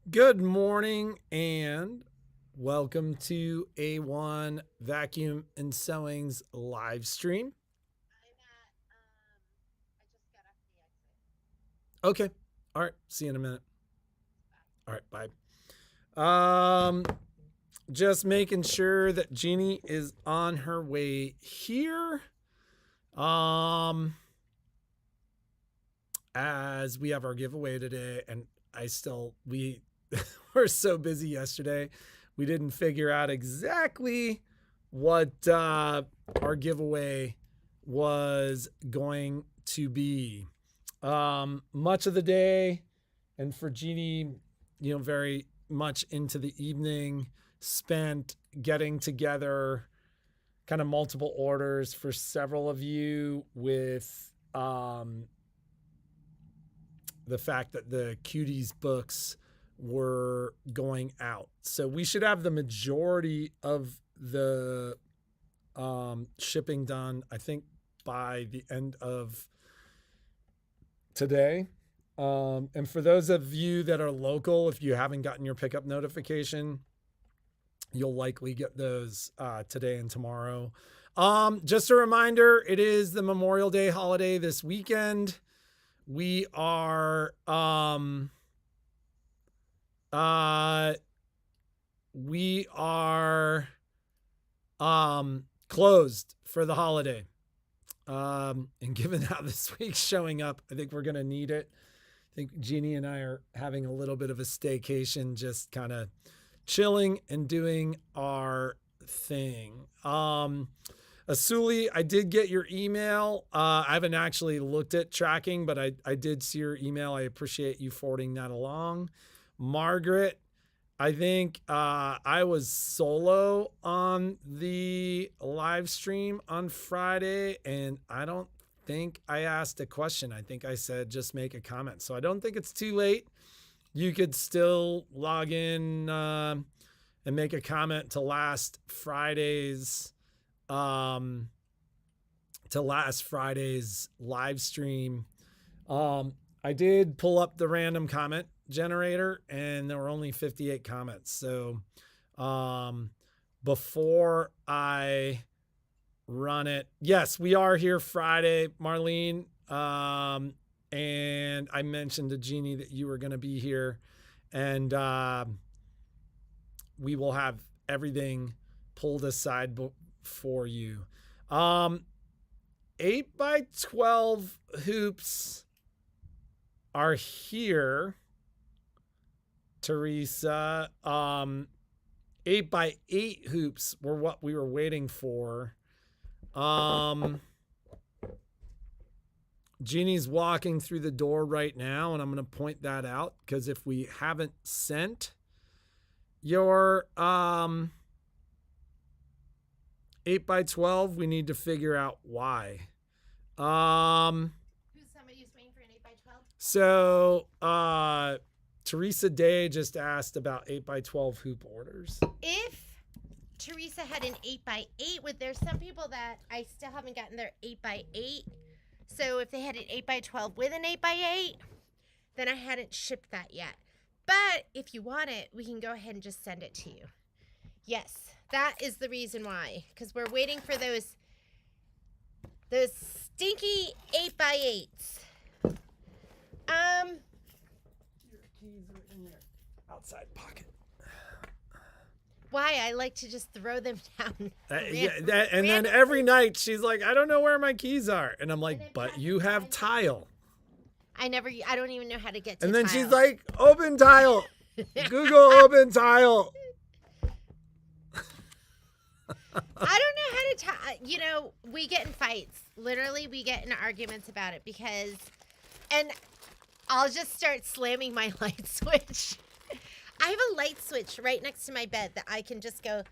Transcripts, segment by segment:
Good morning and welcome to A1 Vacuum and Sewing's live stream. Okay. All right. See you in a minute. All right. Bye. Just making sure that Jeannie is on her way here. As we have our giveaway today, and we were so busy yesterday, we didn't figure out exactly what our giveaway was going to be. Much of the day, and for Jeannie, very much into the evening, spent getting together kind of multiple orders for several of you with the fact that the Cuties books were going out. So we should have the majority of the shipping done, I think, by the end of today. And for those of you that are local, if you haven't gotten your pickup notification, you'll likely get those today and tomorrow. Just a reminder, it is the Memorial Day holiday this weekend. We are closed for the holiday. And given how this week's showing up, I think we're going to need it. I think Jeannie and I are having a little bit of a staycation, just kind of chilling and doing our thing. Asuli, I did get your email. I haven't actually looked at tracking, but I did see your email. I appreciate you forwarding that along. Margaret, I think I was solo on the live stream on Friday, and I don't think I asked a question. I think I said just make a comment. So I don't think it's too late. You could still log in and make a comment to last Friday's live stream. I did pull up the random comment generator and there were only 58 comments. So before I run it, yes, we are here Friday, Marlene. And I mentioned to Jeannie that you were going to be here, and we will have everything pulled aside for you. 8x12 hoops are here, Teresa. 8x8 hoops were what we were waiting for. Jeannie's walking through the door right now, and I'm going to point that out because if we haven't sent your 8x12, we need to figure out why. Who's somebody who's waiting for an 8x12? So Teresa Day just asked about 8x12 hoop orders. If Teresa had an 8x8, there's some people that I still haven't gotten their 8x8. So if they had an 8x12 with an 8x8, then I hadn't shipped that yet. But if you want it, we can go ahead and just send it to you. Yes, that is the reason why. Because we're waiting for those stinky 8x8s. Your keys are in your outside pocket. Why? I like to just throw them down. Then every night she's like, I don't know where my keys are. And I'm like, but you have tile. I don't even know how to get to And then tile. she's like, open tile. Google open tile. I don't know how to we get in fights. Literally, we get in arguments about it and I'll just start slamming my light switch. I have a light switch right next to my bed that I can just touch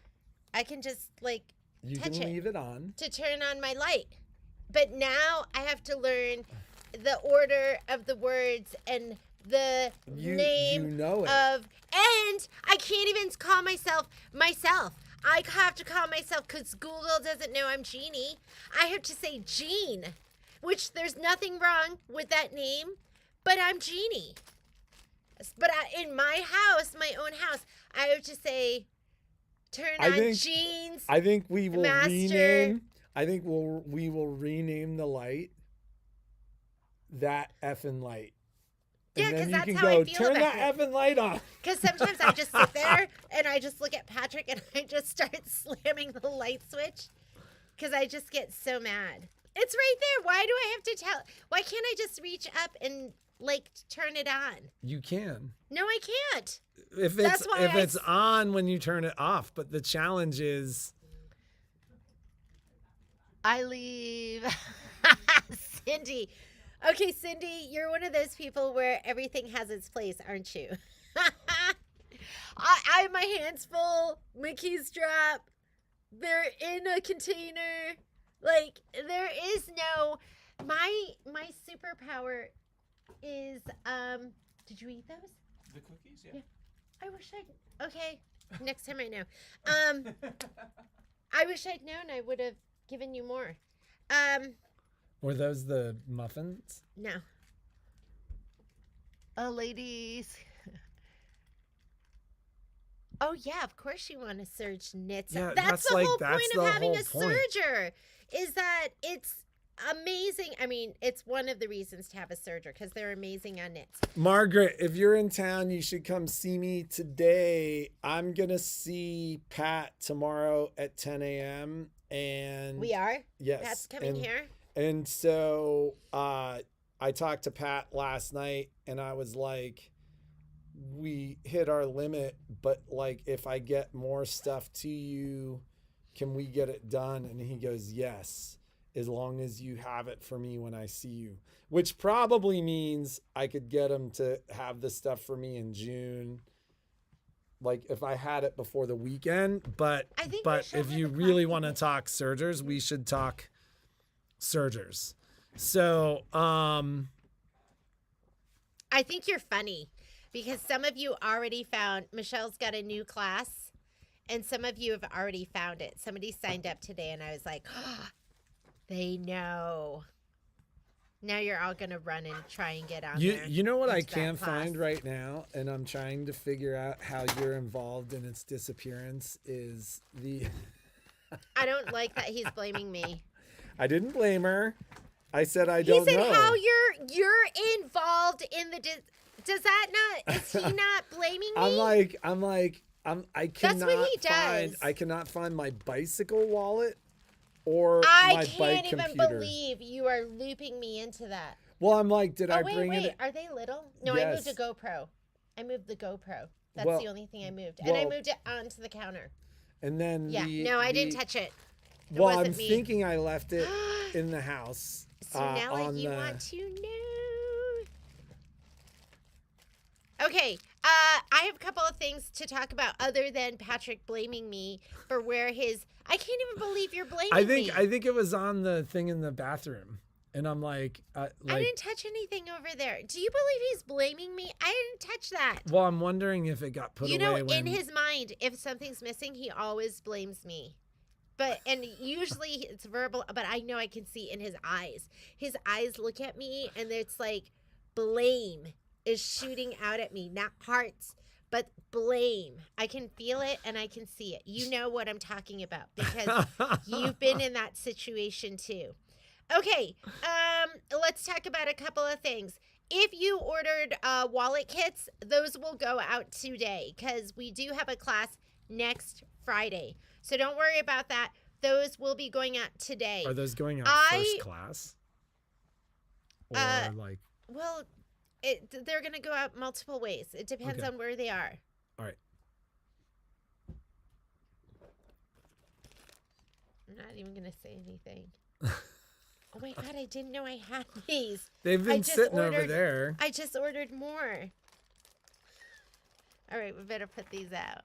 leave it on to turn on my light. But now I have to learn the order of the words and the name of, and I can't even call myself. I have to call myself because Google doesn't know I'm Jeannie. I have to say Jean, which there's nothing wrong with that name, but I'm Jeannie. But in my house, my own house, I would just say, turn on jeans. I think we will master. rename. I think we will rename the light that effing light. Yeah, and then because you that's can how go I feel turn about that it. effing light on. Because sometimes I just sit there and I just look at Patrick and I just start slamming the light switch because I just get so mad. It's right there. Why do I have to tell? Why can't I just reach up and like turn it on? You can. No, I can't. If it's on when you turn it off, but the challenge is I leave. Cindy. Okay, Cindy, you're one of those people where everything has its place, aren't you? I have my hands full, my keys drop, they're in a container. Like, there is no, my superpower is, did you eat those? The cookies, yeah. I wish okay, next time I know. I wish I'd known. I would have given you more. Were those the muffins? No. Oh, ladies. Oh, yeah, of course you want to serge knits. Yeah, that's the whole point of having a whole point. serger, is that it's amazing. I mean, it's one of the reasons to have a serger, because they're amazing on knits. Margaret, if you're in town, you should come see me today. I'm going to see Pat tomorrow at 10 a.m. And we are? Yes. Pat's coming here? And so I talked to Pat last night, and I was like, we hit our limit, but like, if I get more stuff to you, can we get it done? And he goes, yes, as long as you have it for me when I see you, which probably means I could get him to have the stuff for me in June. Like if I had it before the weekend, but if you really want to talk sergers, we should talk sergers. So, I think you're funny because some of you already found, Michelle's got a new class and some of you have already found it. Somebody signed up today and I was like, oh, they know. Now you're all going to run and try and get on there. You know what I can't find right now, and I'm trying to figure out how you're involved in its disappearance, is the... I don't like that he's blaming me. I didn't blame her. I said I don't know. He said how you're involved in the... Does that not... Is he not blaming me? I cannot That's what he does. I cannot find my bicycle wallet or I my bike can't computer. even believe you are looping me into that. Well, I'm like, did I bring wait, it? Are they little? No, Yes. I moved a GoPro. I moved the GoPro. That's Well, the only thing I moved. And I moved it onto the counter. And then I didn't touch it. It well, wasn't I'm me. thinking I left it in the house. So now you want to know. Okay, I have a couple of things to talk about other than Patrick blaming me for where his... I can't even believe you're blaming me. I think it was on the thing in the bathroom. And I'm like... I didn't touch anything over there. Do you believe he's blaming me? I didn't touch that. Well, I'm wondering if it got put away. You know, in his mind, if something's missing, he always blames me. And usually it's verbal, but I know I can see in his eyes. His eyes look at me and it's like blame is shooting out at me, not hearts, but blame. I can feel it and I can see it. You know what I'm talking about because you've been in that situation too. Okay, let's talk about a couple of things. If you ordered wallet kits, those will go out today because we do have a class next Friday. So don't worry about that. Those will be going out today. Are those going out first class? Or like... Well, they're going to go out multiple ways. It depends on where they are. All right. I'm not even going to say anything. Oh my God, I didn't know I had these. They've been sitting over there. I just ordered more. All right, we better put these out.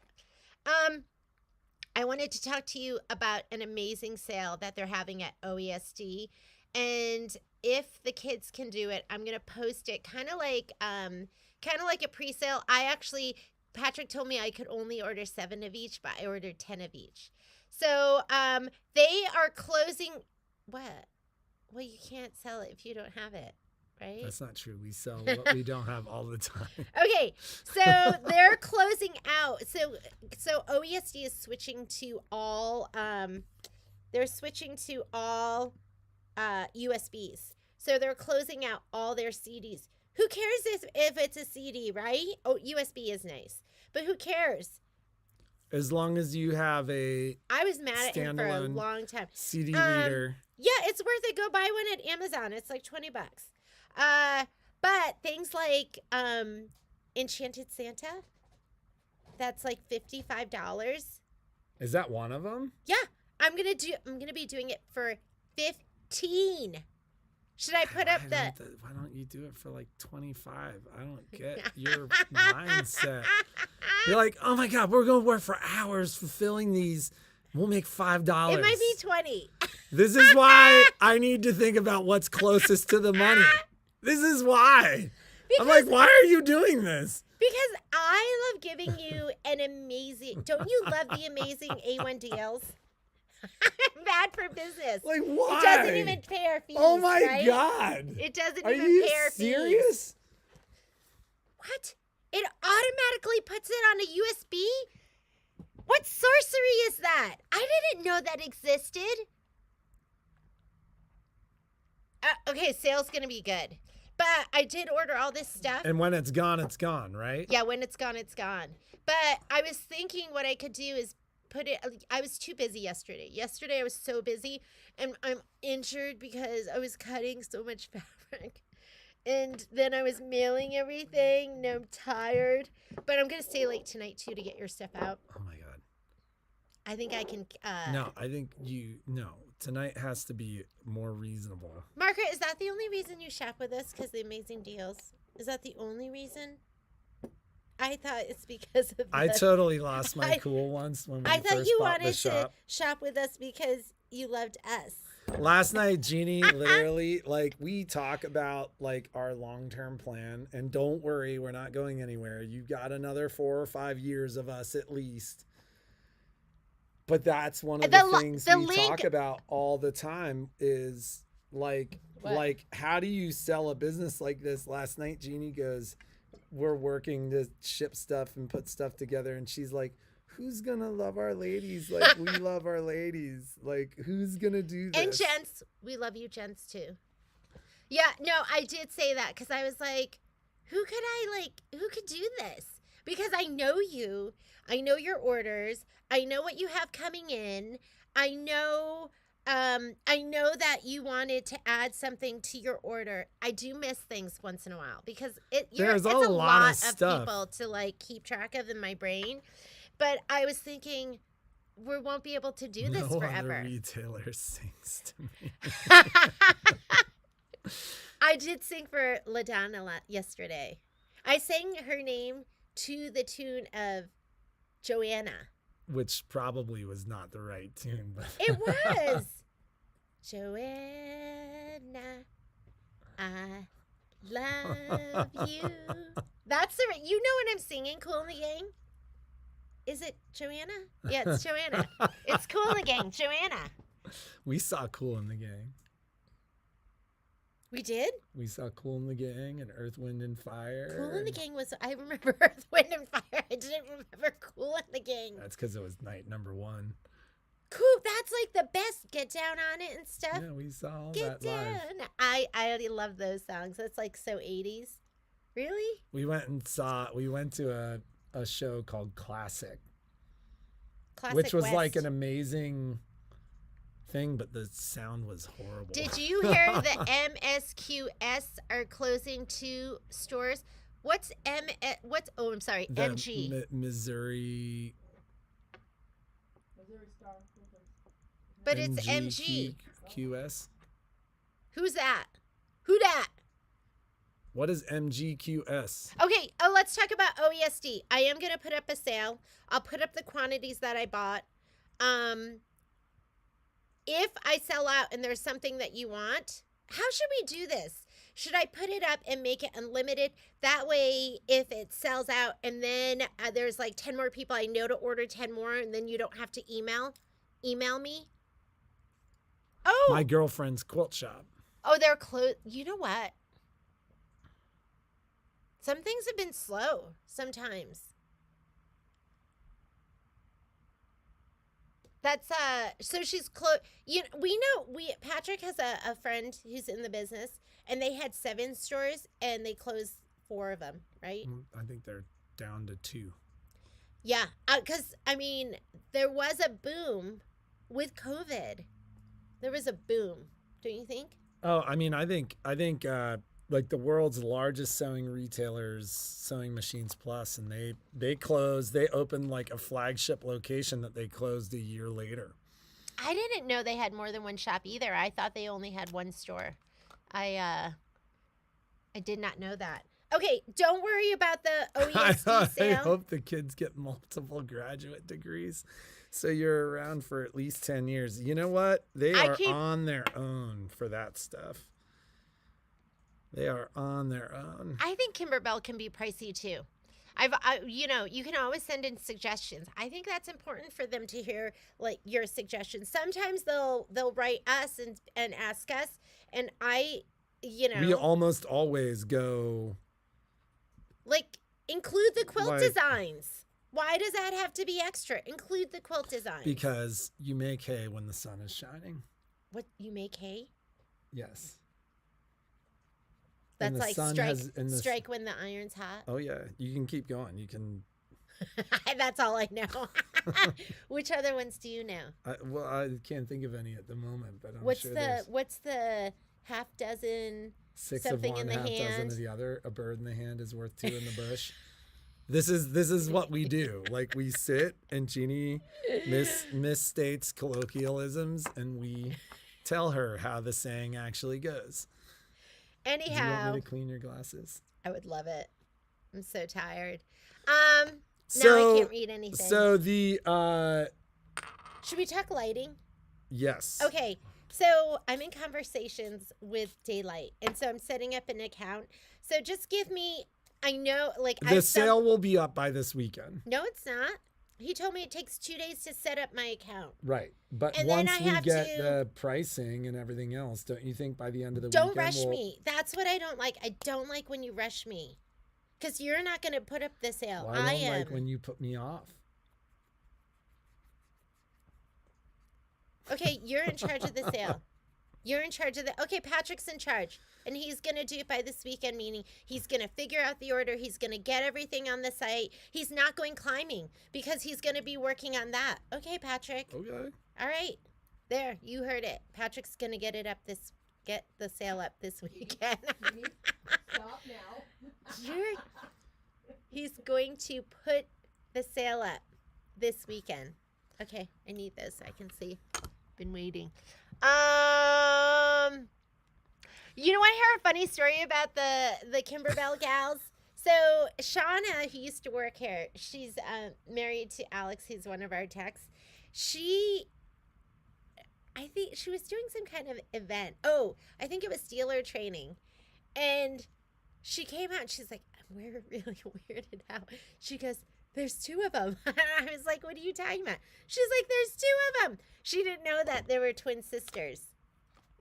I wanted to talk to you about an amazing sale that they're having at OESD. And if the kids can do it, I'm going to post it kind of like a pre-sale. Patrick told me I could only order 7 of each, but I ordered 10 of each. So they are closing. What? Well, you can't sell it if you don't have it. right? That's not true. We sell what we don't have all the time. Okay, so they're closing out. So OESD is switching to all. They're switching to all USBs. So they're closing out all their CDs. Who cares if it's a CD, right? Oh, USB is nice, but who cares? As long as you have a I was mad at him for a standalone long time. CD reader. Yeah, it's worth it. Go buy one at Amazon. It's like $20. But things like Enchanted Santa, that's like $55. Is that one of them? Yeah, I'm gonna be doing it for 15. Should I put up the? Why don't you do it for like 25? I don't get your mindset. You're like, oh my God, we're gonna work for hours fulfilling these. We'll make $5. It might be 20. This is why I need to think about what's closest to the money. This is why. I'm like, why are you doing this? Because I love giving you an amazing. Don't you love the amazing A1 deals? Bad for business. Like, why? It doesn't even pay our fees. Oh my right? God. It doesn't Are even you pay our fees. serious? What? It automatically puts it on a USB? What sorcery is that? I didn't know that existed. Okay, sale's going to be good. But I did order all this stuff. And when it's gone, right? Yeah, when it's gone, it's gone. But I was thinking what I could do is put it. I was too busy yesterday. Yesterday I was so busy, and I'm injured because I was cutting so much fabric. And then I was mailing everything. And I'm tired. But I'm going to stay late tonight, too, to get your stuff out. Oh, my God. I think I can. No, I think tonight has to be more reasonable. Margaret, is that the only reason you shop with us? Because the amazing deals? Is that the only reason? I thought it's because of I totally lost my cool once when we I thought first you bought the wanted to shop. shop with us because you loved us. Last night, Jeannie, literally, like, we talk about, like, our long-term plan. And don't worry, we're not going anywhere. You've got another 4 or 5 years of us at least. But that's one of the things we talk about all the time is, like, how do you sell a business like this? Last night, Jeannie goes, we're working to ship stuff and put stuff together. And she's like, who's going to love our ladies like we love our ladies? Like, who's going to do this? And gents, we love you gents too. Yeah, no, I did say that because I was like, who could do this? Because I know you. I know your orders. I know what you have coming in. I know that you wanted to add something to your order. I do miss things once in a while because it's a lot of stuff. people to like keep track of in my brain. But I was thinking we won't be able to do this forever. No other retailer sings to me. I did sing for LaDonna yesterday. I sang her name to the tune of Joanna. Which probably was not the right tune. But It was. Joanna, I love you. That's you know what I'm singing, Cool in the Gang? Is it Joanna? Yeah, it's Joanna. It's Cool in the Gang, Joanna. We saw Cool in the Gang. We did? We saw Cool in the Gang and Earth, Wind, and Fire. Cool in the Gang was, I remember Earth, Wind, and Fire. I didn't remember Cool in the Gang. That's because it was night number 1. Cool, that's like the best. Get down on it and stuff. Yeah, we saw all Get that live. down. I already love those songs. That's like so 80s. Really? We went to a show called Classic. Which was West. like an amazing thing, but the sound was horrible. Did you hear the MSQS are closing 2 stores? What's oh, I'm sorry, the MG. Missouri. But it's MG. QS. Who's that? Who dat? What is MGQS? Okay, let's talk about OESD. I am going to put up a sale. I'll put up the quantities that I bought. If I sell out and there's something that you want, how should we do this? Should I put it up and make it unlimited? That way, if it sells out and then there's like 10 more people I know to order 10 more, and then you don't have to email me. Oh, My girlfriend's quilt shop. oh, they're closed. You know what? Some things have been slow sometimes. That's so she's close. Patrick has a friend who's in the business, and they had 7 stores and they closed 4 of them, right? I think they're down to 2. Yeah, because I mean, there was a boom with COVID. There was a boom, don't you think? Oh, I mean, I think like the world's largest sewing retailers, Sewing Machines Plus, and they closed. They opened like a flagship location that they closed a year later. I didn't know they had more than one shop either. I thought they only had one store. I did not know that. Okay, don't worry about the OESD sale. I hope the kids get multiple graduate degrees, so you're around for at least 10 years. You know what? They are on their own for that stuff. They are on their own. I think Kimberbell can be pricey too. You can always send in suggestions. I think that's important for them to hear like your suggestions. Sometimes they'll write us and ask us, and we almost always go like include the quilt designs. Why does that have to be extra? Include the quilt designs. Because you make hay when the sun is shining. What, you make hay? Yes. That's like strike when the iron's hot. Oh yeah, you can keep going. You can. That's all I know. Which other ones do you know? I can't think of any at the moment, but I'm what's sure what's the half dozen? 6 something of one, in the half hand. dozen of the other. A bird in the hand is worth 2 in the bush. This is what we do. Like we sit and Jeannie misstates colloquialisms, and we tell her how the saying actually goes. Anyhow, do you want me to clean your glasses? I would love it. I'm so tired. Now I can't read anything. So the should we talk lighting? Yes. Okay. So I'm in conversations with Daylight, and so I'm setting up an account. So just give me. I know, like the sale will be up by this weekend. No, it's not. He told me it takes 2 days to set up my account. Right. But once we get the pricing and everything else, don't you think by the end of the weekend... Don't rush me. That's what I don't like. I don't like when you rush me. Because you're not going to put up the sale. Well, I don't like when you put me off. Okay, you're in charge of the sale. You're in charge of the... Okay, Patrick's in charge. And he's going to do it by this weekend, meaning he's going to figure out the order. He's going to get everything on the site. He's not going climbing because he's going to be working on that. Okay, Patrick. Okay. All right. There, you heard it. Patrick's going to get the sale up this weekend. Stop now. He's going to put the sale up this weekend. Okay, I need this so I can see. Been waiting. You know, I heard a funny story about the Kimberbell gals. So Shauna, who used to work here, she's married to Alex, who's one of our techs. I think she was doing some kind of event. Oh, I think it was dealer training. And she came out and she's like, we're really weirded out. She goes, there's 2 of them. I was like, what are you talking about? She's like, there's 2 of them. She didn't know that there were twin sisters.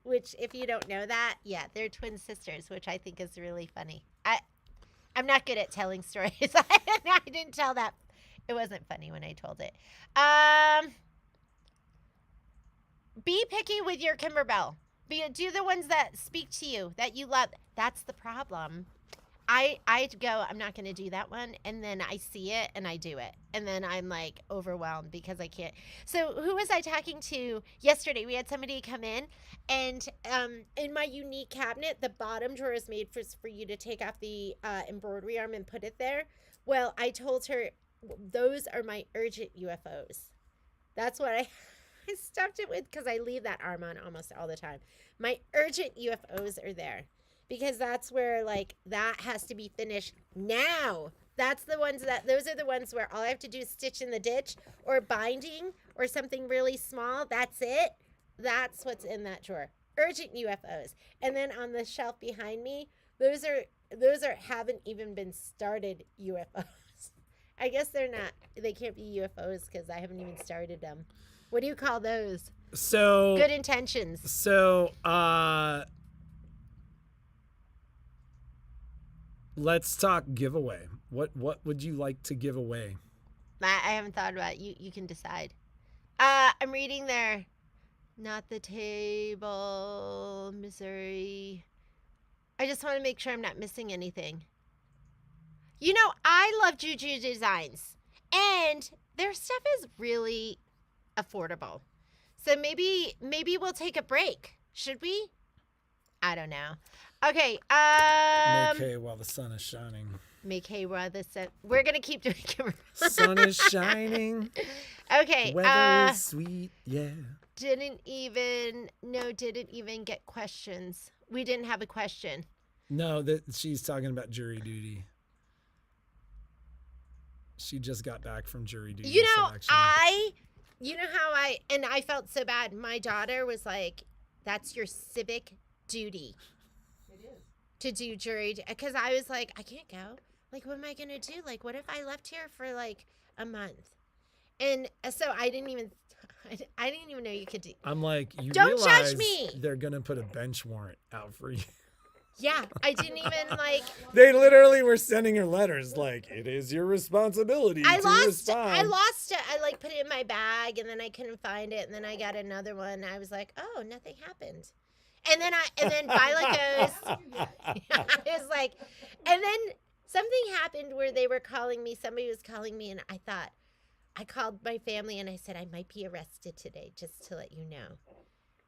Which, if you don't know that, yeah, they're twin sisters, which I think is really funny. I'm not good at telling stories. I didn't tell that. It wasn't funny when I told it. Be picky with your Kimberbell. Do the ones that speak to you, that you love. That's the problem. I go, I'm not going to do that one. And then I see it and I do it. And then I'm like overwhelmed because I can't. So who was I talking to yesterday? We had somebody come in and in my unique cabinet, the bottom drawer is made for you to take off the embroidery arm and put it there. Well, I told her those are my urgent UFOs. That's what I stuffed it with because I leave that arm on almost all the time. My urgent UFOs are there. Because that's where, like, that has to be finished now. Those are the ones where all I have to do is stitch in the ditch or binding or something really small. That's it. That's what's in that drawer. Urgent UFOs. And then on the shelf behind me, those are haven't even been started UFOs. I guess they can't be UFOs because I haven't even started them. What do you call those? So good intentions. So let's talk giveaway. What would you like to give away? I haven't thought about it. You can decide. I'm reading there. Not the table, Missouri. I just want to make sure I'm not missing anything. You know, I love Juju Designs, and their stuff is really affordable. So maybe we'll take a break. Should we? I don't know. Okay. Make hay while the sun is shining. Make hay while the sun. We're gonna keep doing it. Sun is shining. Okay. Weather is sweet. Yeah. Didn't even get questions. We didn't have a question. No, she's talking about jury duty. She just got back from jury duty. You know, selection. you know how I felt so bad. My daughter was like, "That's your civic duty." It is. To do jury, because I was like, I can't go. Like, what am I gonna do? Like, what if I left here for like a month? And so I didn't even know you could do. I'm like, you Don't realize judge me. They're gonna put a bench warrant out for you. Yeah, I didn't even like. They literally were sending her letters like, it is your responsibility to respond. I lost it. I like put it in my bag, and then I couldn't find it, and then I got another one. I was like, oh, nothing happened. And then Violet goes. I was like, and then something happened where they were calling me. Somebody was calling me, and I called my family, and I said I might be arrested today, just to let you know.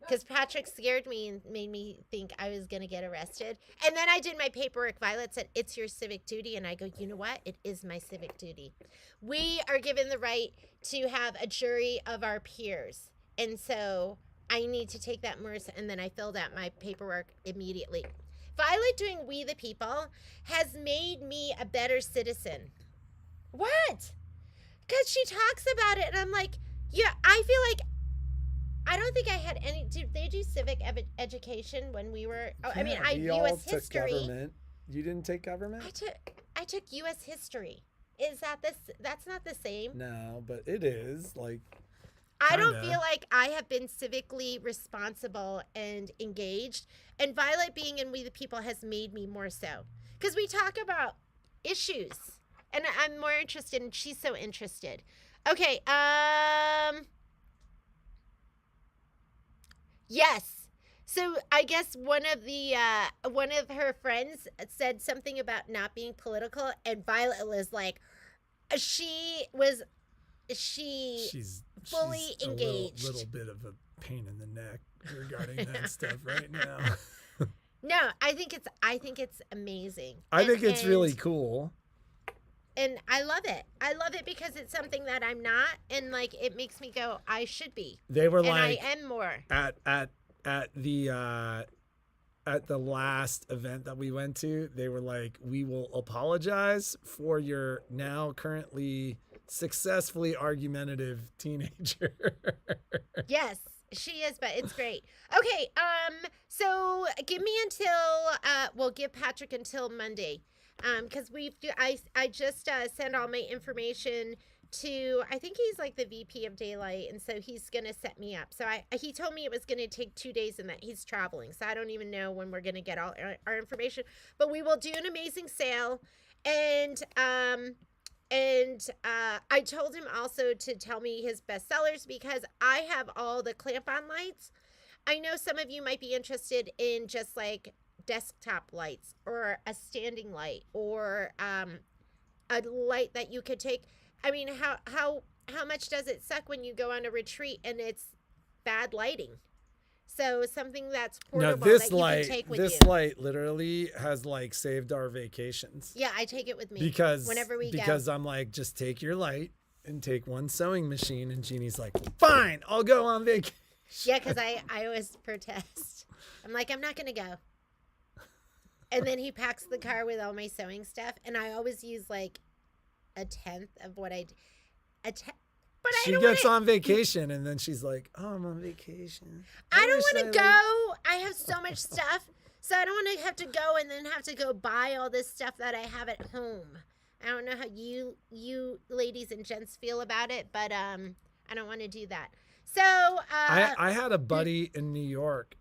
Because Patrick scared me and made me think I was going to get arrested. And then I did my paperwork. Violet said, it's your civic duty. And I go, you know what? It is my civic duty. We are given the right to have a jury of our peers. And so I need to take that MERS. And then I filled out my paperwork immediately. Violet doing We the People has made me a better citizen. What? Because she talks about it. And I'm like, yeah, I feel like I don't think I had any. Did they do civic education when we were? Oh, I mean, we all U.S. took history. Government. You didn't take government? I took U.S. history. Is that this? That's not the same. No, but it is like. I don't Kinda. feel like I have been civically responsible and engaged. And Violet being in We the People has made me more so. Because we talk about issues. And I'm more interested, and she's so interested. Okay, yes. So I guess one of her friends said something about not being political, and Violet was like, she's fully engaged. A little bit of a pain in the neck regarding that stuff right now. No, I think it's amazing. I think it's really cool. And I love it. I love it because it's something that I'm not, and like it makes me go, I should be. They were and like, I am more. At the last event that we went to, they were like, we will apologize for your now currently successfully argumentative teenager. Yes, she is, but it's great. Okay, so give Patrick until Monday. Because I just sent all my information to, I think he's like the VP of Daylight, and so he's gonna set me up. So he told me it was gonna take 2 days and that he's traveling, so I don't even know when we're gonna get all our information. But we will do an amazing sale, and I told him also to tell me his bestsellers because I have all the clamp-on lights. I know some of you might be interested in just like desktop lights or a standing light or a light that you could take. I mean, how much does it suck when you go on a retreat and it's bad lighting? So something that's portable that you can take with you. This light literally has like saved our vacations. Yeah, I take it with me whenever we go. Because I'm like, just take your light and take one sewing machine, and Jeannie's like, fine, I'll go on vacation. Yeah, because I always protest. I'm like, I'm not gonna go. And then he packs the car with all my sewing stuff, and I always use like a tenth of what I do. But she gets on vacation, and then she's like, oh, I'm on vacation. I don't want to go. I have so much stuff, so I don't want to have to go and then have to go buy all this stuff that I have at home. I don't know how you ladies and gents feel about it, but I don't want to do that. So I had a buddy in New York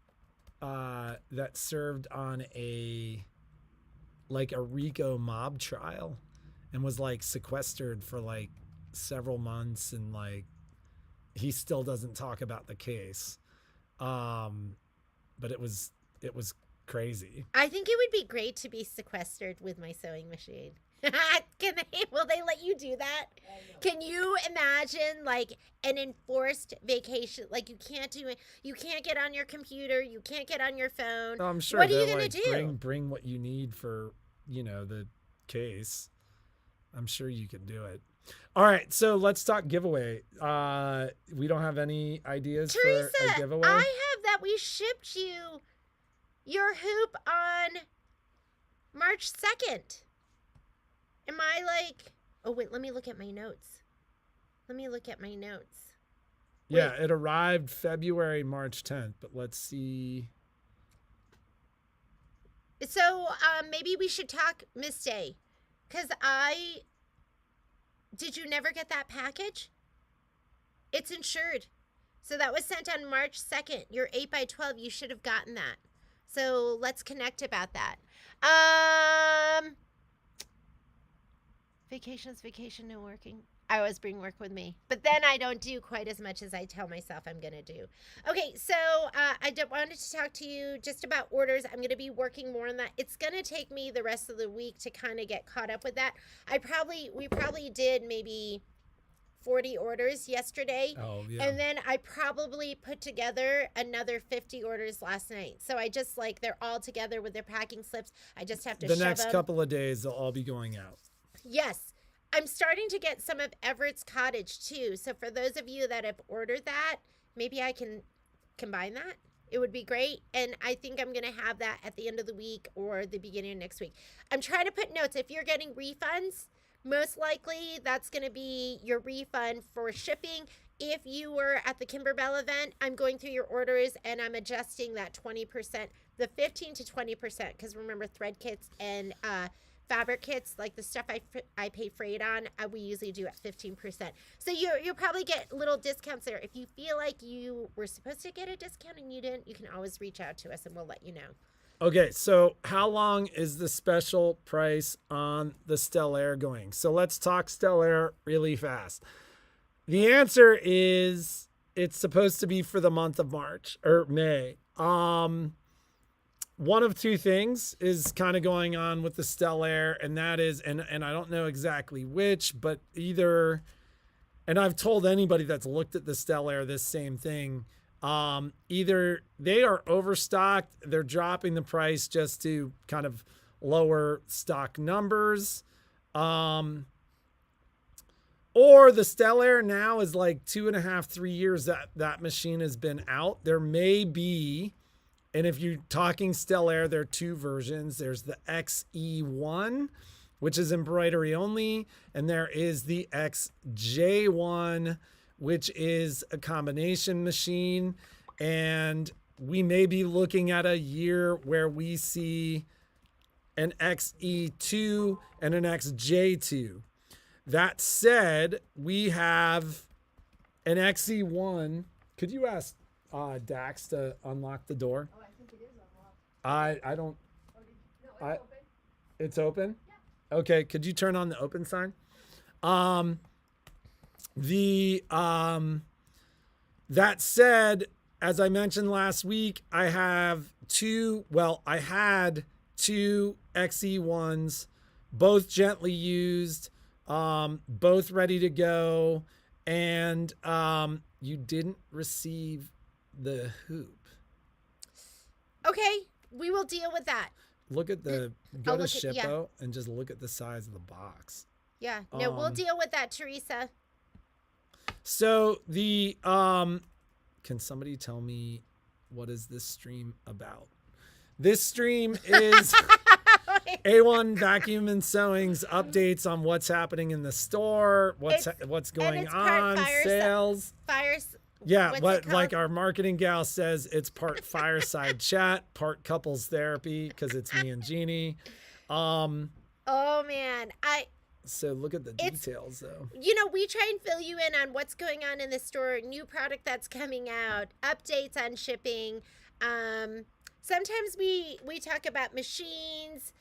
that served on a like a RICO mob trial and was like sequestered for like several months, and like he still doesn't talk about the case. But it was crazy. I think it would be great to be sequestered with my sewing machine. Will they let you do that? Can you imagine like an enforced vacation? Like you can't do it. You can't get on your computer. You can't get on your phone. I'm sure. What are you they're gonna like, do? Bring what you need for, the case. I'm sure you could do it. All right, so let's talk giveaway. We don't have any ideas Teresa, for a giveaway. I have that we shipped you your hoop on March 2nd. Am I like... Oh, wait, let me look at my notes. Yeah, it arrived March 10th, but let's see. So maybe we should talk, Miss Day, because did you never get that package? It's insured. So that was sent on March 2nd. Your 8x12, you should have gotten that. So let's connect about that. Vacation, no working. I always bring work with me. But then I don't do quite as much as I tell myself I'm going to do. Okay, so I wanted to talk to you just about orders. I'm going to be working more on that. It's going to take me the rest of the week to kind of get caught up with that. We probably did maybe 40 orders yesterday. Oh, yeah. And then I probably put together another 50 orders last night. So I just they're all together with their packing slips. I just have to shove them. The next couple of days, they'll all be going out. Yes. I'm starting to get some of Everett's Cottage too. So for those of you that have ordered that, maybe I can combine that. It would be great. And I think I'm going to have that at the end of the week or the beginning of next week. I'm trying to put notes. If you're getting refunds, most likely that's going to be your refund for shipping. If you were at the Kimberbell event, I'm going through your orders and I'm adjusting that 20%, the 15 to 20%, because remember thread kits and fabric kits, like the stuff I pay freight on, we usually do at 15%. So you'll probably get little discounts there. If you feel like you were supposed to get a discount and you didn't, you can always reach out to us and we'll let you know. Okay, so how long is the special price on the Stellaire going? So let's talk Stellaire really fast. The answer is it's supposed to be for the month of March or May. One of two things is kind of going on with the Stellaire, and that is, and I don't know exactly which, but either, and I've told anybody that's looked at the Stellaire this same thing, either they are overstocked, they're dropping the price just to kind of lower stock numbers, or the Stellaire now is like 2.5, 3 years that machine has been out. There may be, and if you're talking Stellaire, there are two versions. There's the XE1, which is embroidery only, and there is the XJ1, which is a combination machine. And we may be looking at a year where we see an XE2 and an XJ2. That said, we have an XE1. Could you ask Dax to unlock the door? Oh, I think it is unlocked. I don't. No, it's open. It's open? Yeah. Okay, could you turn on the open sign? That said, as I mentioned last week, I had two XE1s, both gently used, both ready to go, and you didn't receive the hoop. Okay, we will deal with that. Go to Shippo and just look at the size of the box. Yeah, no, we'll deal with that, Teresa. So can somebody tell me what is this stream about? This stream is A1 Vacuum and Sewing's updates on what's happening in the store, what's going on, sales. Yeah, like our marketing gal says, it's part fireside chat, part couples therapy, because it's me and Jeannie. Oh man, So look at the details, though. We try and fill you in on what's going on in the store, new product that's coming out, updates on shipping. Sometimes we talk about machines.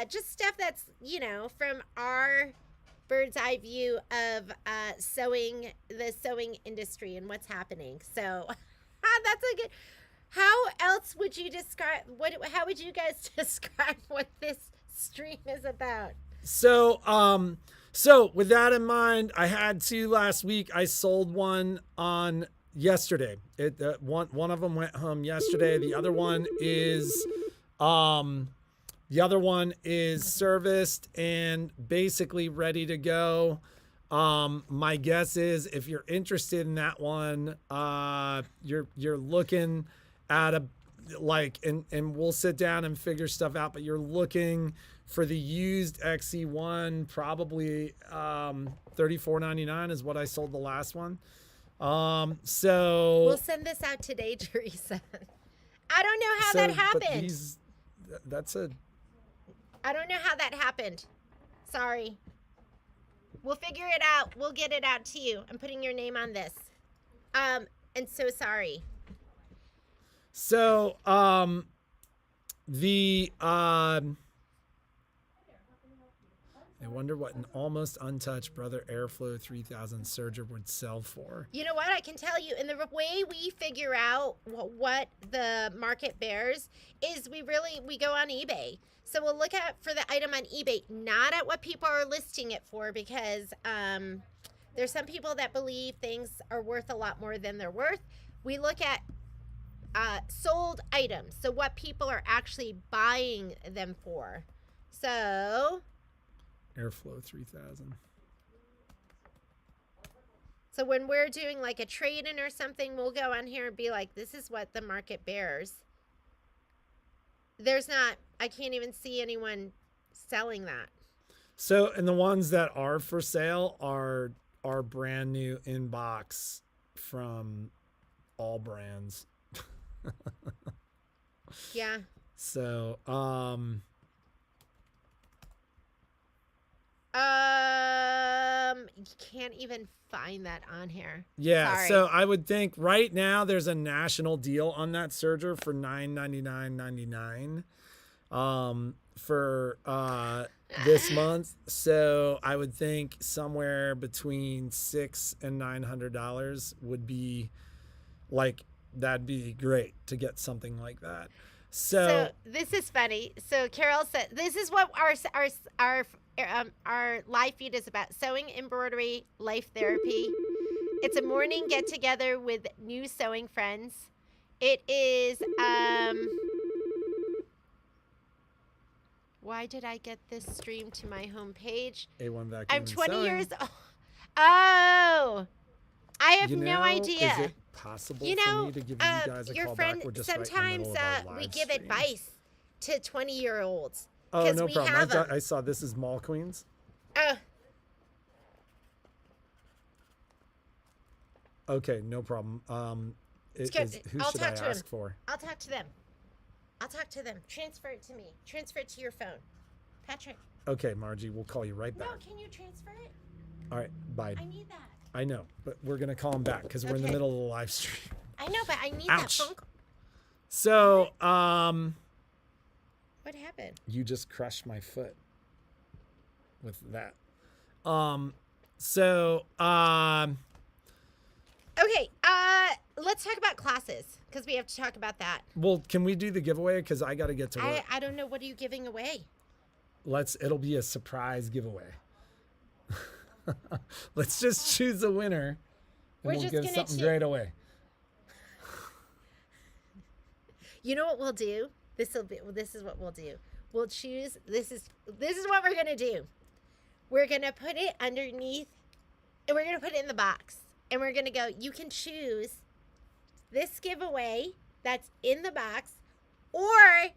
just stuff that's, from our bird's eye view of the sewing industry and what's happening. So that's a good. How else would you describe how would you guys describe what this stream is about? So with that in mind, I had two last week. I sold one on yesterday. One of them went home yesterday. The other one is serviced and basically ready to go. My guess is if you're interested in that one, you're looking at and we'll sit down and figure stuff out, but you're looking for the used XE1, probably $34.99 is what I sold the last one. So we'll send this out today, Teresa. I don't know how that happened. I don't know how that happened. Sorry. We'll figure it out. We'll get it out to you. I'm putting your name on this. And so sorry. So I wonder what an almost untouched Brother Airflow 3000 Surger would sell for. You know what? I can tell you, in the way we figure out what the market bears is we go on eBay. So we'll look for the item on eBay, not at what people are listing it for, because there's some people that believe things are worth a lot more than they're worth. We look at sold items, so what people are actually buying them for. So Airflow 3000. So when we're doing like a trade-in or something, we'll go on here and be like, this is what the market bears. I can't even see anyone selling that. So, and the ones that are for sale are brand new in box from all brands. Yeah. So, you can't even find that on here. Yeah. Sorry. So I would think right now there's a national deal on that Surger for $999.99 for this month. So I would think somewhere between $600 and $900 would be that'd be great to get something like that. So this is funny. So Carol said, this is what our live feed is about: sewing, embroidery, life therapy. It's a morning get together with new sewing friends. It is why did I get this stream to my homepage? A1 vacuum. I'm and 20 sewing. years old. Oh, I have no idea. Is it possible for me to give you guys a your call friend, back? We're just sometimes right in the middle of our we live give stream. advice to 20-year-olds. Oh, no we problem. have 'em. I saw this is Mall Queens. Okay, no problem. Who I'll should talk I to ask him. for? I'll talk to them. Transfer it to me. Transfer it to your phone. Patrick. Okay, Margie, we'll call you right back. No, can you transfer it? All right, bye. I need that. I know, but we're going to call him back because we're in the Okay. middle of the live stream. I know, but I need that Ouch. phone call. So, What happened? you just crushed my foot with that. Okay, let's talk about classes because we have to talk about that. Well, can we do the giveaway? Because I got to get to work. I don't know. What are you giving away? It'll be a surprise giveaway. Let's just choose a winner and We're we'll just give gonna something choo- great away. You know what we'll do? This is what we'll do. We'll choose. This is what we're gonna do. We're gonna put it underneath, and we're gonna put it in the box, and we're gonna go. You can choose this giveaway that's in the box, or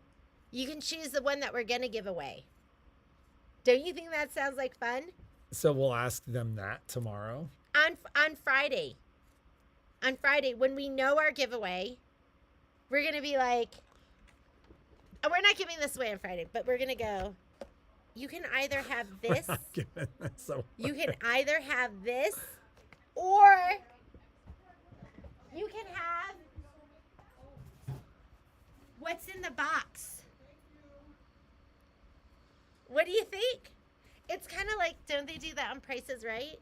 you can choose the one that we're gonna give away. Don't you think that sounds like fun? So we'll ask them that tomorrow. On Friday. On Friday, when we know our giveaway, we're gonna be like, we're not giving this away on Friday, but we're gonna go. You can either have this. We're not giving this away. You can either have this, or you can have what's in the box. What do you think? It's kind of like, don't they do that on Prices Right?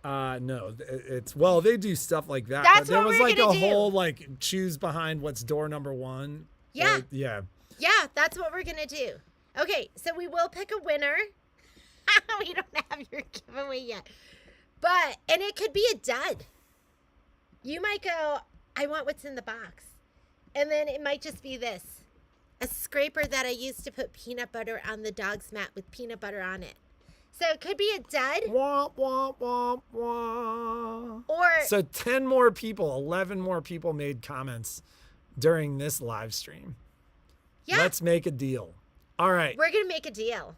No, it's well, they do stuff like that. That's but there what was we're like gonna a do. whole like choose behind what's door number one. Yeah. Yeah. Yeah, that's what we're going to do. Okay, so we will pick a winner. We don't have your giveaway yet. But, and it could be a dud. You might go, I want what's in the box. And then it might just be this. A scraper that I used to put peanut butter on the dog's mat with peanut butter on it. So it could be a dud. Wah, wah, wah, wah. Or So 10 more people, 11 more people made comments during this live stream. yeah, Let's make a deal. All right. we're going to make a deal.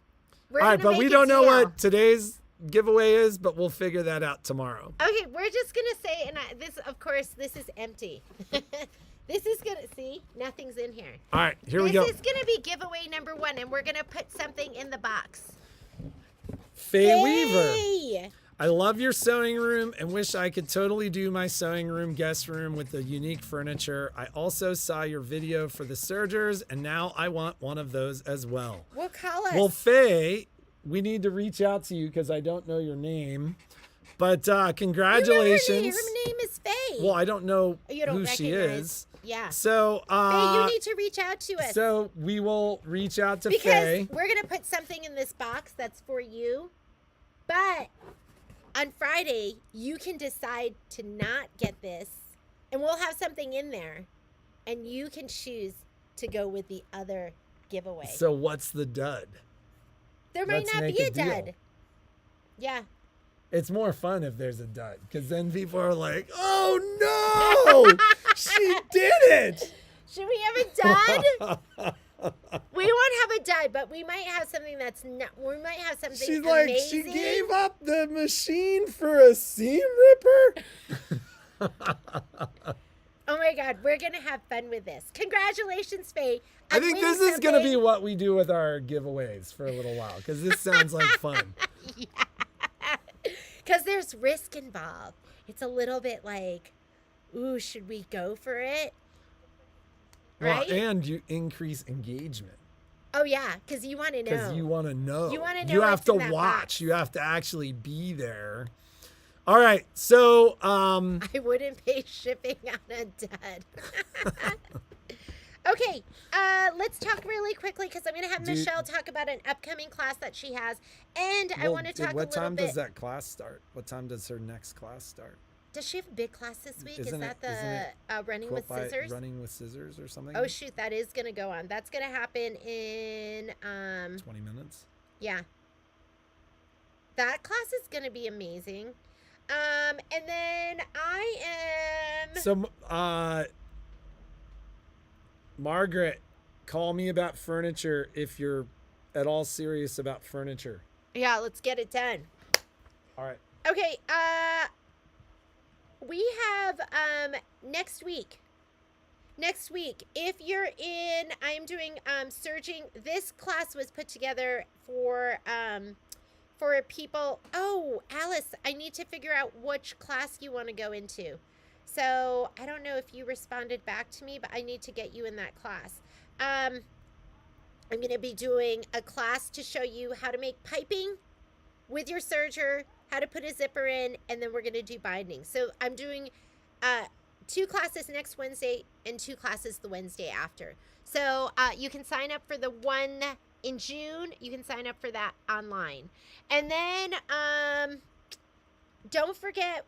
We're All right, gonna but we make a don't know deal. what today's giveaway is, but we'll figure that out tomorrow. Okay, we're just going to say, and this, of course, this is empty. This is going to, see, nothing's in here. All right, here we go. This is going to be giveaway number 1, and we're going to put something in the box. Faye Weaver. Yay! I love your sewing room and wish I could totally do my sewing room guest room with the unique furniture. I also saw your video for the sergers, and now I want one of those as well. Well, call us. Well, Faye, we need to reach out to you because I don't know your name. But congratulations. Her name is Faye. Well, I don't know You don't who she recognize. is. Yeah. So, Faye, you need to reach out to us. so we will reach out to because Faye. we're going to put something in this box that's for you. But on Friday, you can decide to not get this. And we'll have something in there. And you can choose to go with the other giveaway. So what's the dud? There might let's not make be a a deal. dud. Yeah. It's more fun if there's a dud, because then people are like, "Oh no, she did it!" Should we have a dud? We won't have a dud, but we might have something that's not. We might have something She's like, amazing. she gave up the machine for a seam ripper. Oh my God, we're gonna have fun with this. Congratulations, Faye. I think this is gonna be what we do with our giveaways for a little while, because this sounds like fun. Because there's risk involved. It's a little bit like, ooh, should we go for it? Well, Right? and you increase engagement. Oh yeah, because you want to know. Because you want to know. You wanna know You have what's to in that watch. box. You have to actually be there. All right. So, I wouldn't pay shipping on a dud. Okay, let's talk really quickly because I'm going to have Michelle talk about an upcoming class that she has, and I want to talk a what little time bit. does that class start? What time does her next class start? Does she have a big class this week? Isn't Is that it the running with Quilt by scissors? Running with scissors or something? Oh shoot, that is going to go on. That's going to happen in 20 minutes. yeah. That class is going to be amazing. And then I am. So, Margaret, call me about furniture if you're at all serious about furniture. Yeah, let's get it done. All right. Okay, we have next week, if you're in, I'm doing surging. This class was put together for people. Oh, Alice, I need to figure out which class you want to go into. So I don't know if you responded back to me, but I need to get you in that class. I'm going to be doing a class to show you how to make piping with your serger, how to put a zipper in, and then we're going to do binding. So I'm doing 2 classes next Wednesday and 2 classes the Wednesday after. So you can sign up for the one in June. You can sign up for that online. And then don't forget,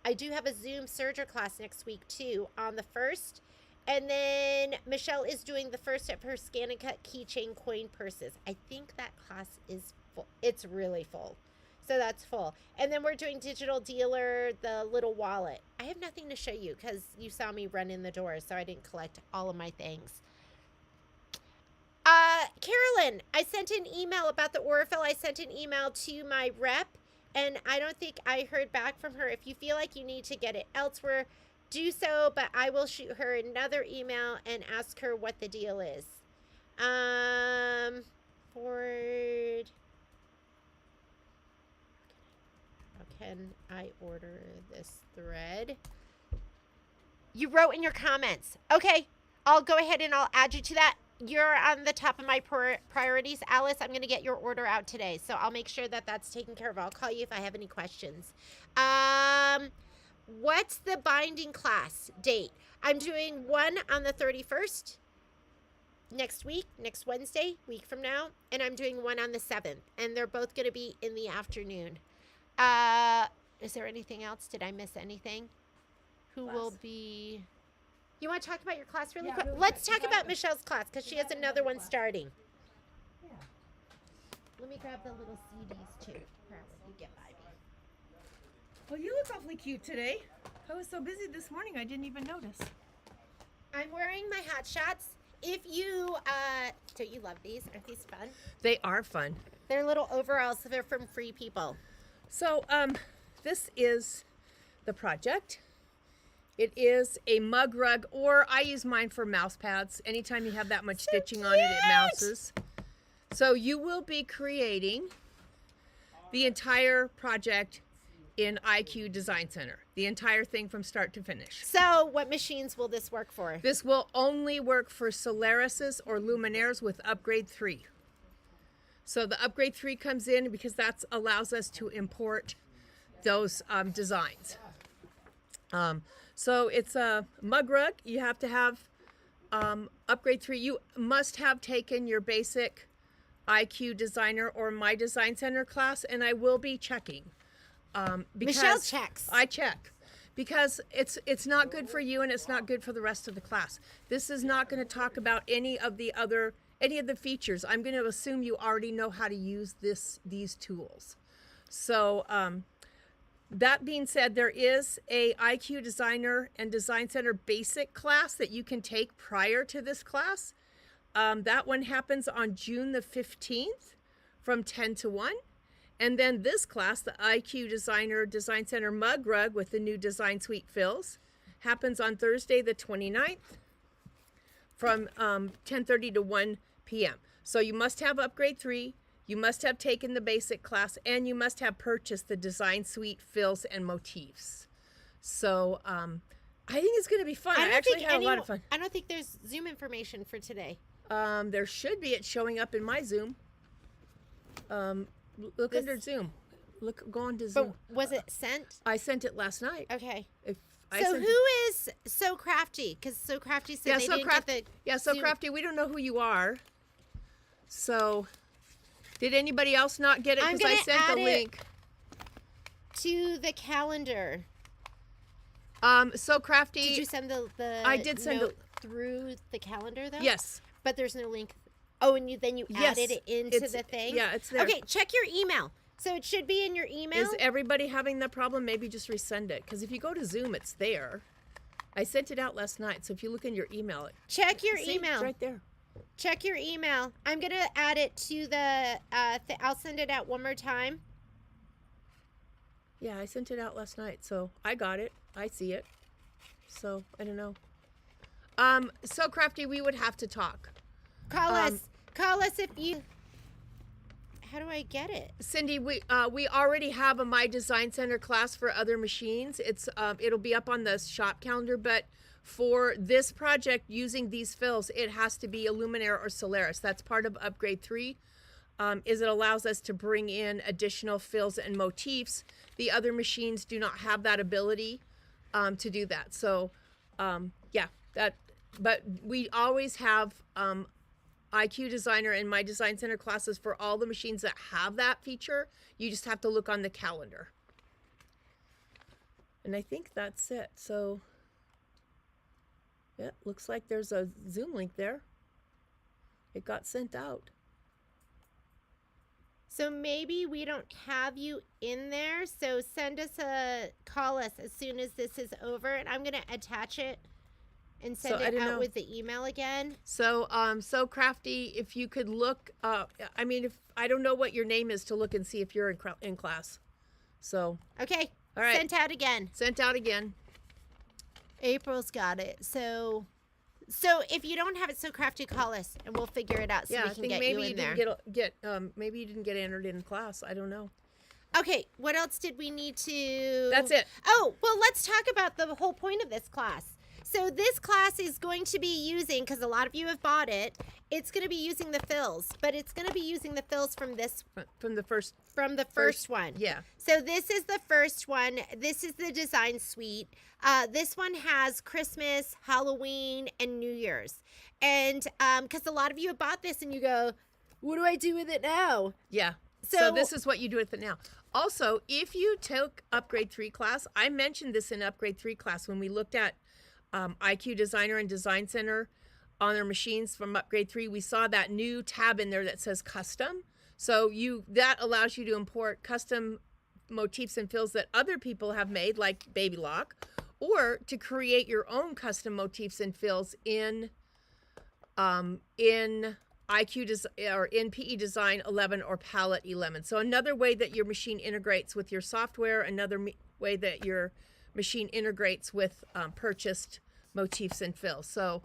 I do have a Zoom serger class next week too on the 1st. And then Michelle is doing the first of her Scan and Cut keychain coin purses. I think that class is full. It's really full. So that's full. And then we're doing Digital Dealer, the little wallet. I have nothing to show you because you saw me run in the door, so I didn't collect all of my things. Carolyn, I sent an email about the Orafill. I sent an email to my rep, and I don't think I heard back from her. If you feel like you need to get it elsewhere, do so, but I will shoot her another email and ask her what the deal is. Forward. How can I order this thread? You wrote in your comments. Okay, I'll go ahead and I'll add you to that. you're on the top of my priorities, Alice. I'm going to get your order out today, so I'll make sure that that's taken care of. I'll call you if I have any questions. What's the binding class date? I'm doing one on the 31st next week, next Wednesday, week from now, and I'm doing one on the 7th, and they're both going to be in the afternoon. Is there anything else? Did I miss anything? Who will be... You want to talk about your class really quick? really Let's quick. talk about Michelle's class, because she has another one starting. Yeah. Let me grab the little CDs, too. You get by me. Well, you look awfully cute today. I was so busy this morning, I didn't even notice. I'm wearing my hot shots. If you, don't you love these? Aren't these fun? They are fun. They're little overalls, so they're from Free People. So, this is the project. It is a mug rug, or I use mine for mouse pads. Anytime you have that much stitching on it, it mouses. So you will be creating the entire project in IQ Design Center. The entire thing from start to finish. So what machines will this work for? This will only work for Solarises or Luminaires with upgrade 3. So the upgrade 3 comes in because that allows us to import those designs. So it's a mug rug. You have to have upgrade 3. You must have taken your basic IQ Designer or My Design Center class, and I will be checking. Because Michelle checks. I check. Because it's not good for you and it's not good for the rest of the class. This is not going to talk about any of the features. I'm going to assume you already know how to use these tools. So that being said, there is a IQ Designer and Design Center basic class that you can take prior to this class. That one happens on June the 15th from 10 to 1. And then this class, the IQ Designer Design Center mug rug with the new design suite fills, happens on Thursday the 29th from 10:30 to 1 p.m. So you must have upgrade 3, you must have taken the basic class, and you must have purchased the design suite fills and motifs. So I think it's going to be fun. I actually had a lot of fun. I don't think there's Zoom information for today. There should be. It's showing up in my Zoom. Look under Zoom. Go on to Zoom. But was it sent? I sent it last night. Okay. I So sent who is So Crafty? Because So Crafty said they didn't get the So Zoom. Crafty, we don't know who you are. So, did anybody else not get it? I'm Because I gonna sent add the it link. to the calendar. So Crafty. Did you send the I did send note through the calendar though? Yes. But there's no link. Oh, and then you Yes, added it into it's- the thing? yeah, it's there. Okay, check your email. So it should be in your email. Is everybody having that problem? Maybe just resend it. Because if you go to Zoom, it's there. I sent it out last night. So if you look in your email, Check your see, email. it's right there. Check your email. I'm going to add it to the, I'll send it out one more time. Yeah, I sent it out last night. So I got it. I see it. So I don't know. So Crafty, we would have to talk. Call us. Call us if you... How do I get it? Cindy, we already have a My Design Center class for other machines. It'll be up on the shop calendar, but for this project using these fills, it has to be a Luminaire or Solaris. That's part of upgrade 3. Is it allows us to bring in additional fills and motifs. The other machines do not have that ability to do that. So yeah, but we always have IQ Designer and My Design Center classes for all the machines that have that feature. You just have to look on the calendar. And I think that's it. So, yeah, looks like there's a Zoom link there. It got sent out. So maybe we don't have you in there. So call us as soon as this is over, and I'm going to attach it and send it out with the email again. So, so Crafty, if you could look, I mean, if I don't know what your name is to look and see if you're in class. So. Okay. All right. Sent out again. Sent out again. April's got it. So if you don't have it, So Crafty, call us and we'll figure it out so we can get you in there. Maybe you didn't get entered in class. I don't know. Okay. What else did we need to? That's it. Oh, well, let's talk about the whole point of this class. So this class is going to be using, because a lot of you have bought it, it's going to be using the fills, but it's going to be using the fills from this From the first. from the first one. Yeah. So this is the first one. This is the design suite. This one has Christmas, Halloween, and New Year's. And because a lot of you have bought this and you go, what do I do with it now? Yeah. So- So this is what you do with it now. Also, if you took Upgrade 3 class, I mentioned this in Upgrade 3 class when we looked at IQ Designer and Design Center on their machines from Upgrade 3. We saw that new tab in there that says Custom. So that allows you to import custom motifs and fills that other people have made, like Baby Lock, or to create your own custom motifs and fills in or in PE Design 11 or Palette 11. So another way that your machine integrates with your software, another way that your machine integrates with purchased motifs and fills. So,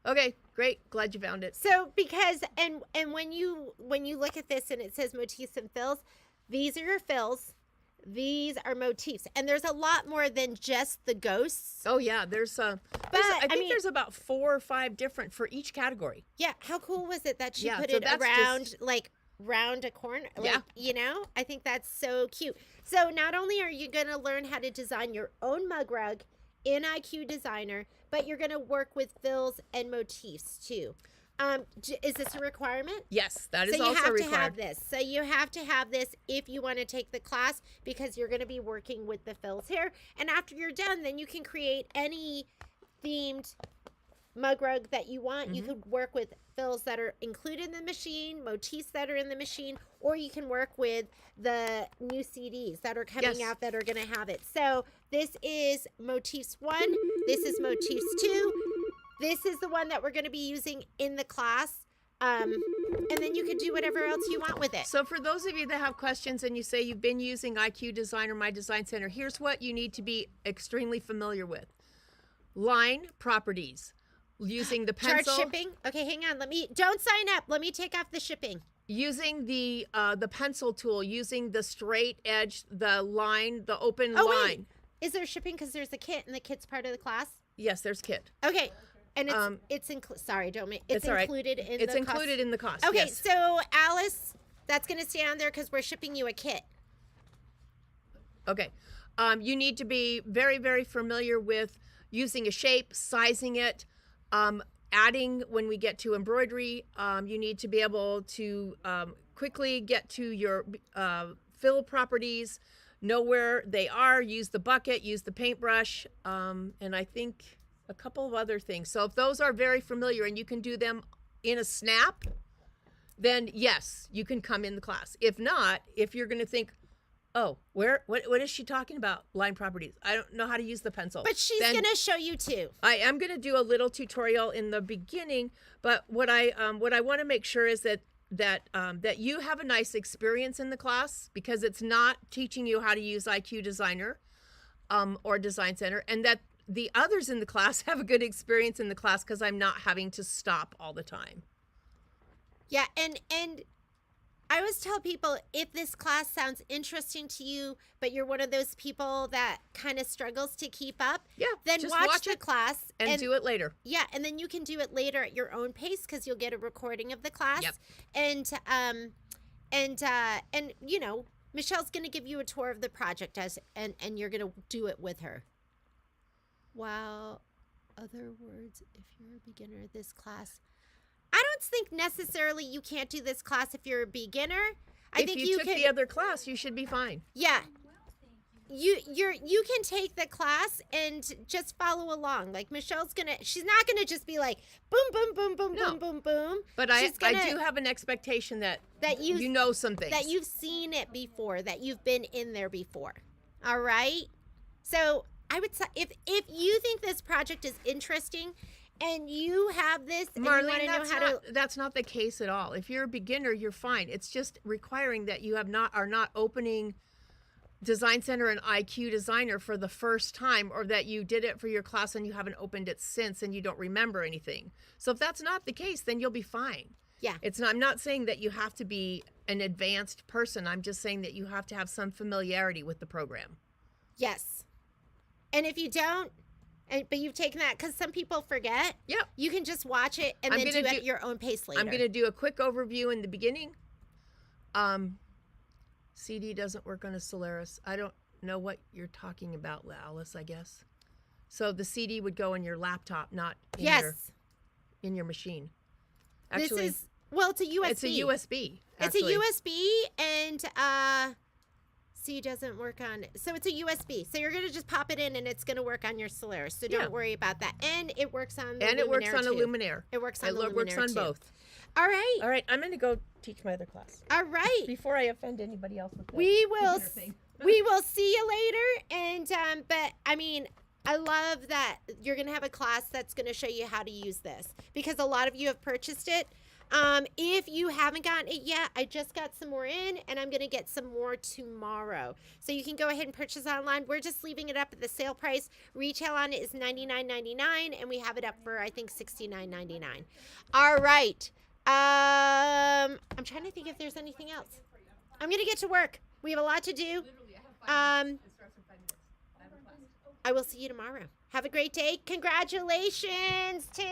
okay, great. Glad you found it. So because and when you look at this and it says motifs and fills, these are your fills, these are motifs, and there's a lot more than just the ghosts. Oh yeah, I think there's about 4 or 5 different for each category. Yeah, how cool was it that she Yeah, put so it that's around just- like round a corner? Like, Yeah. you know, I think that's so cute. So not only are you going to learn how to design your own mug rug in IQ Designer, but you're going to work with fills and motifs too. Is this a requirement? Yes, that is So you also have required. to have this. So you have to have this if you want to take the class, because you're going to be working with the fills here. And after you're done, then you can create any themed mug rug that you want. You could work with fills that are included in the machine, motifs that are in the machine, or you can work with the new CDs that are coming Yes. out that are going to have it. So this is motifs 1. This is motifs 2. This is the one that we're going to be using in the class. And then you can do whatever else you want with it. So for those of you that have questions and you say you've been using IQ Designer, My Design Center, here's what you need to be extremely familiar with. Line properties. Using the Charge pencil. shipping. Okay, hang on. Don't sign up. Let me take off the shipping. Using the pencil tool, using the straight edge, the line, the open Oh, line. wait. Is there shipping because there's a kit and the kit's part of the class? Yes, there's kit. Okay. And it's It's all right. included in It's the included cost. in the cost. Okay, Yes. so Alice, that's going to stay on there because we're shipping you a kit. Okay. You need to be very, very familiar with using a shape, sizing it, adding when we get to embroidery. You need to be able to quickly get to your fill properties, know where they are, use the bucket, use the paintbrush, and I think a couple of other things. So if those are very familiar and you can do them in a snap, then yes, you can come in the class. If not, if you're going to think, oh, what is she talking about? Line properties. I don't know how to use the pencil. But she's Then going to show you too. I am going to do a little tutorial in the beginning, but what I want to make sure is that you have a nice experience in the class, because it's not teaching you how to use IQ Designer or Design Center, and that the others in the class have a good experience in the class because I'm not having to stop all the time. Yeah, and I always tell people, if this class sounds interesting to you, but you're one of those people that kind of struggles to keep up, Yeah, then just watch watch the it class And do it later. Yeah, and then you can do it later at your own pace because you'll get a recording of the class. Yep. And you know, Michelle's going to give you a tour of the project and you're going to do it with her. Wow. Other words, if you're a beginner of this class. I don't think necessarily you can't do this class if you're a beginner. I If think you took can, the other class, you should be fine. yeah. You can take the class and just follow along. Like she's not gonna just be like boom boom boom boom No. boom boom boom. But I do have an expectation that you know some things. That you've seen it before, that you've been in there before. All right. So I would say if you think this project is interesting and you have this and you want Marlene, to know how to that's not the case at all. If you're a beginner, you're fine. It's just requiring that you are not opening Design Center and IQ Designer for the first time, or that you did it for your class and you haven't opened it since and you don't remember anything. So if that's not the case, then you'll be fine. Yeah. I'm not saying that you have to be an advanced person. I'm just saying that you have to have some familiarity with the program. Yes. And if you don't, But you've taken that because some people forget. Yep. You can just watch it and I'm then do gonna it at your own pace later. I'm going to do a quick overview in the beginning. CD doesn't work on a Solaris. I don't know what you're talking about, Alice, I guess. So the CD would go in your laptop, not in your machine. Actually, it's a USB. It's a USB. It's a USB, and C doesn't work on it. So it's a USB. So you're going to just pop it in, and it's going to work on your Solaris. So don't worry about that. And it works on the Luminaire, it works on too. a Luminaire. It works on the Luminaire, It works on too. both. All right. All right, I'm going to go teach my other class. All right. Before I offend anybody else with that. We will computer thing. we will see you later. And but I mean, I love that you're going to have a class that's going to show you how to use this, because a lot of you have purchased it. If you haven't gotten it yet, I just got some more in, and I'm going to get some more tomorrow. So you can go ahead and purchase online. We're just leaving it up at the sale price. Retail on it is $99.99, and we have it up for, I think, $69.99. All right. I'm trying to think if there's anything else. I'm going to get to work. We have a lot to do. I will see you tomorrow. Have a great day. Congratulations to